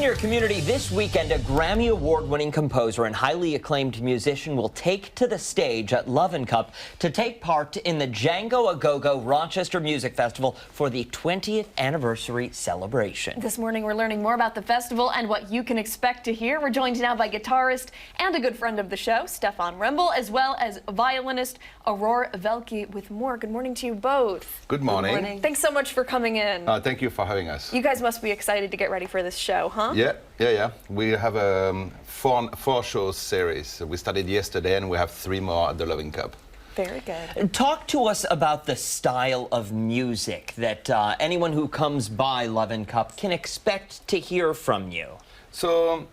In your community this weekend, a Grammy Award-winning composer and highly acclaimed musician will take to the stage at Lovin Cup to take part in the Django À Gogo Rochester Music Festival for the 20th anniversary celebration. This morning we're learning more about the festival and what you can expect to hear. We're joined now by guitarist and a good friend of the show, Stephane Wrembel, as well as violinist Aurore Velke with more. Good morning to you both. Good morning. Good morning. Thanks so much for coming in. Thank you for having us. You guys must be excited to get ready for this show, huh? Yeah. We have a four shows series. We started yesterday and we have 3 more at the Lovin Cup. Very good. Talk to us about the style of music that anyone who comes by Lovin Cup can expect to hear from you. So,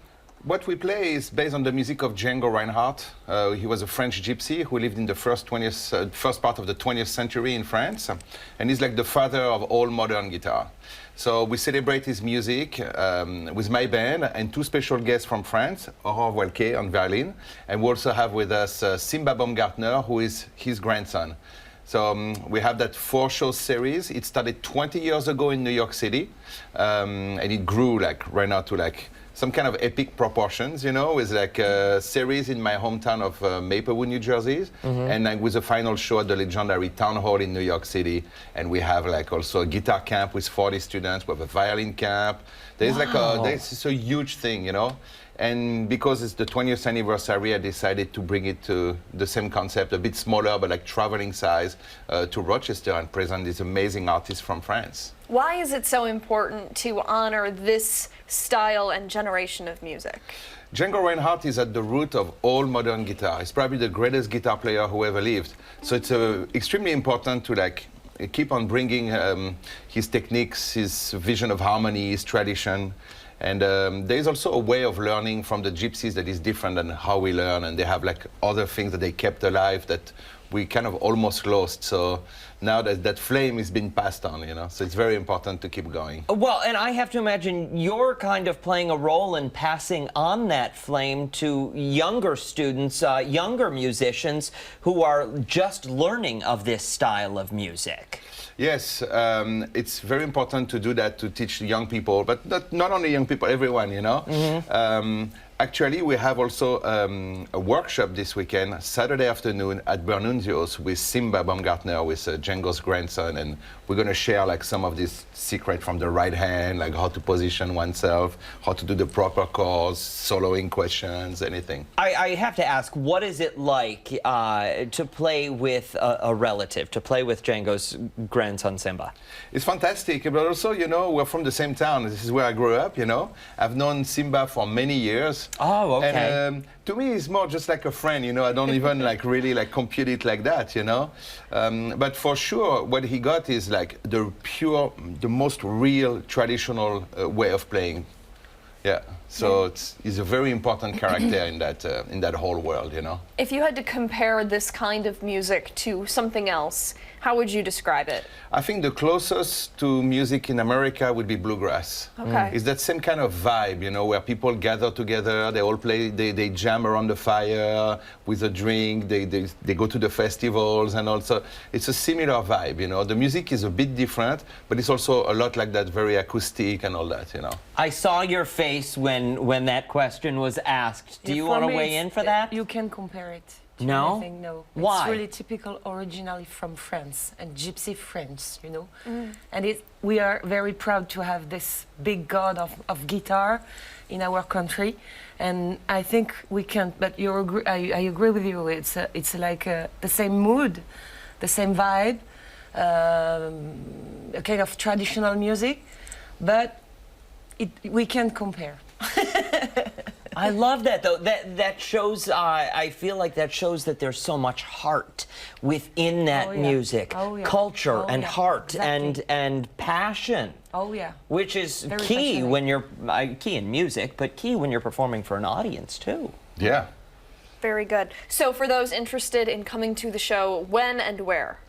what we play is based on the music of Django Reinhardt. He was a French gypsy who lived in the first part of the 20th century in France, and he's like the father of all modern guitar. So we celebrate his music with my band and 2 special guests from France, Aurore Velke on violin, and we also have with us Simba Baumgartner, who is his grandson. So we have that 4-show series. It started 20 years ago in New York City, and it grew right now to some kind of epic proportions, you know, with a series in my hometown of Maplewood, New Jersey, and with a final show at the legendary Town Hall in New York City. And we have also a guitar camp with 40 students. We have a violin camp. There's there's a huge thing, you know. And because it's the 20th anniversary, I decided to bring it to the same concept, a bit smaller, but traveling size, to Rochester and present these amazing artists from France. Why is it so important to honor this style and generation of music? Django Reinhardt is at the root of all modern guitar. He's probably the greatest guitar player who ever lived. So it's extremely important to keep on bringing his techniques, his vision of harmony, his tradition. And there is also a way of learning from the gypsies that is different than how we learn, and they have other things that they kept alive that we kind of almost lost. So now that flame is being passed on, you know, so it's very important to keep going. Well, and I have to imagine you're kind of playing a role in passing on that flame to younger students, younger musicians who are just learning of this style of music. Yes, it's very important to do that, to teach young people, but not only young people, everyone, you know. Actually, we have also a workshop this weekend, Saturday afternoon at Bernunzio's with Simba Baumgartner, with Django's grandson, and we're going to share some of this secret from the right hand, how to position oneself, how to do the proper chords, soloing questions, anything. I have to ask, what is it like to play with a relative, to play with Django's grandson, Simba? It's fantastic, but also, you know, we're from the same town. This is where I grew up, you know. I've known Simba for many years. Oh, okay. And to me, he's more just like a friend, you know. I don't even really compute it like that, you know. But for sure, what he got is the most real traditional way of playing. Yeah. So he's a very important character in that whole world, you know. If you had to compare this kind of music to something else, how would you describe it? I think the closest to music in America would be bluegrass. Okay. It's that same kind of vibe, you know, where people gather together, they all play, they jam around the fire with a drink, they go to the festivals, and also it's a similar vibe, you know. The music is a bit different, but it's also a lot like that, very acoustic and all that, you know. I saw your face when that question was asked. Do you want to weigh in for that? You can compare it to No? anything, no. Why? It's really typical, originally from France, and gypsy French, you know. And we are very proud to have this big god of guitar in our country. And I think we can, but I agree with you, it's like the same mood, the same vibe, a kind of traditional music, but we can't compare. I love that, though. That shows, I feel like that shows that there's so much heart within that music. Culture and heart and passion. Oh, yeah. Which is Very key passionate. when you're, key in music, but key when you're performing for an audience, too. Yeah. Very good. So for those interested in coming to the show, when and where?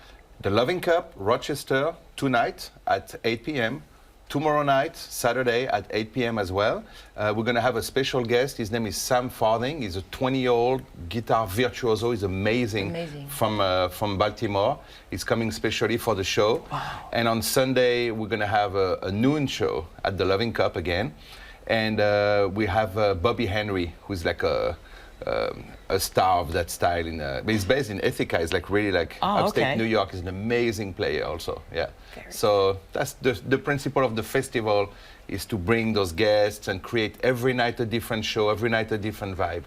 The Lovin Cup, Rochester, tonight at 8 p.m. Tomorrow night, Saturday at 8 p.m. as well. We're going to have a special guest. His name is Sam Farthing. He's a 20-year-old guitar virtuoso. He's amazing. From Baltimore. He's coming specially for the show. Wow. And on Sunday, we're going to have a noon show at the Lovin Cup again. And we have Bobby Henry, who's like a star of that style. But he's based in Ithaca. He's like really like upstate New York. He's an amazing player also. Yeah. So that's the principle of the festival, is to bring those guests and create every night a different show, every night a different vibe.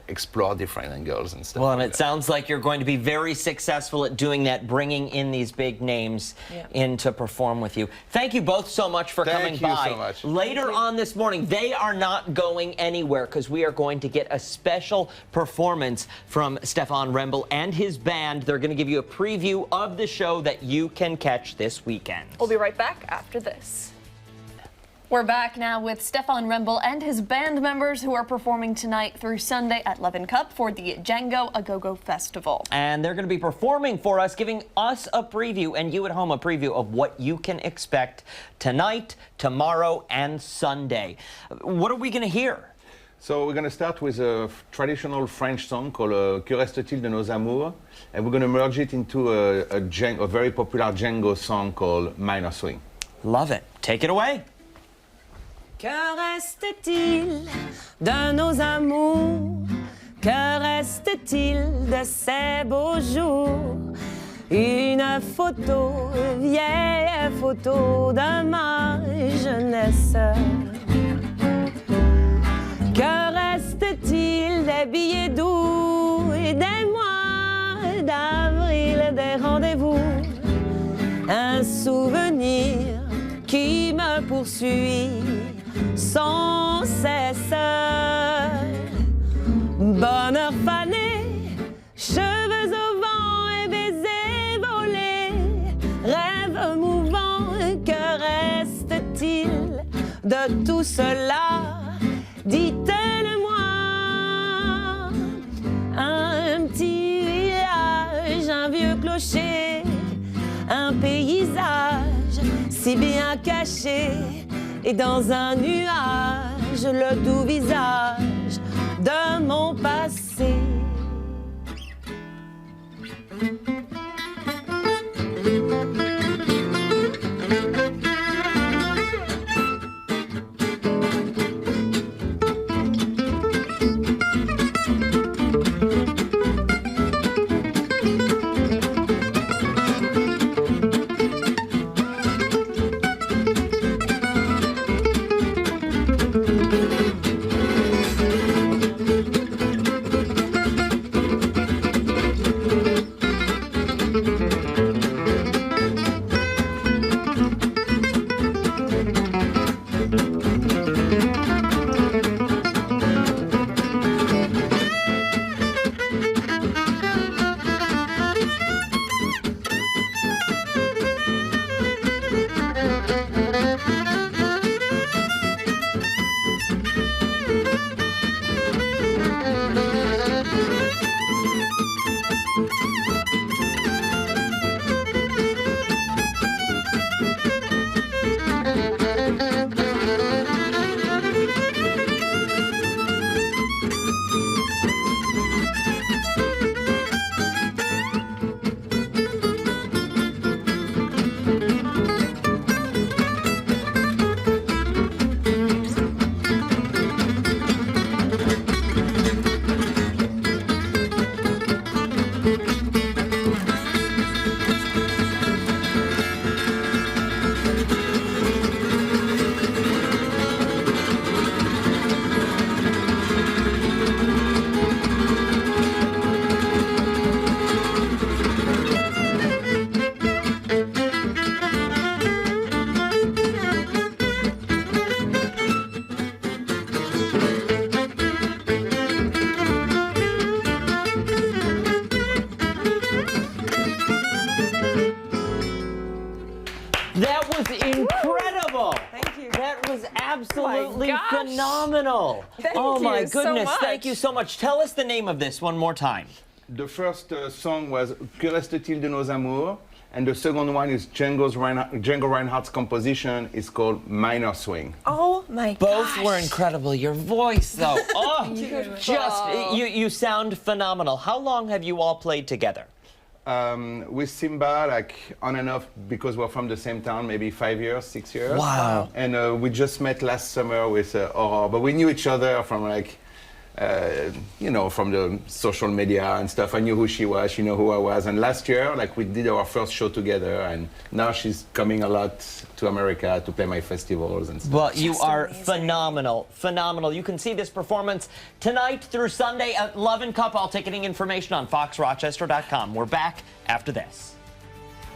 Explore different angles and stuff. Well, and it sounds like you're going to be very successful at doing that, bringing in these big names in to perform with you. Thank you both so much for coming by. Thank you so much. Later on this morning, they are not going anywhere because we are going to get a special performance from Stephane Wrembel and his band. They're going to give you a preview of the show that you can catch this weekend. We'll be right back after this. We're back now with Stephane Wrembel and his band members who are performing tonight through Sunday at Lovin Cup for the Django À Gogo Festival. And they're going to be performing for us, giving us a preview and you at home a preview of what you can expect tonight, tomorrow, and Sunday. What are we going to hear? So we're going to start with a traditional French song called Que reste-t-il de nos amours? And we're going to merge it into a very popular Django song called Minor Swing. Love it. Take it away. Que reste-t-il de nos amours? Que reste-t-il de ces beaux jours? Une photo, vieille photo de ma jeunesse. Que reste-t-il des billets doux et des mois d'avril, des rendez-vous? Un souvenir qui me poursuit sans cesse. Bonheur fané, cheveux au vent et baisers volés, rêve mouvant, que reste-t-il de tout cela? Dites-le-moi. Un petit village, un vieux clocher, un paysage si bien caché, et dans un nuage, le doux visage de mon passé. That was incredible. Thank you. That was absolutely gosh. phenomenal. Thank oh my you so goodness. Thank much. you so much. Tell us the name of this one more time. The first song was Que reste-t-il de nos amours? And the second one is Django Reinhardt's composition. It's called Minor Swing. Oh my Both were incredible. Your voice, though, oh, Beautiful. just you sound phenomenal. How long have you all played together? with Simba, like on and off, because we're from the same town, maybe 5 years, 6 years. Wow. And we just met last summer with Aurore, but we knew each other from like, you know, from the social media and stuff. I knew who she was, she knew who I was. And last year, like we did our first show together, and now she's coming a lot to America to play my festivals and stuff. Well, you Just are amazing. phenomenal, phenomenal. You can see this performance tonight through Sunday at Lovin Cup. All ticketing information on foxrochester.com. We're back after this.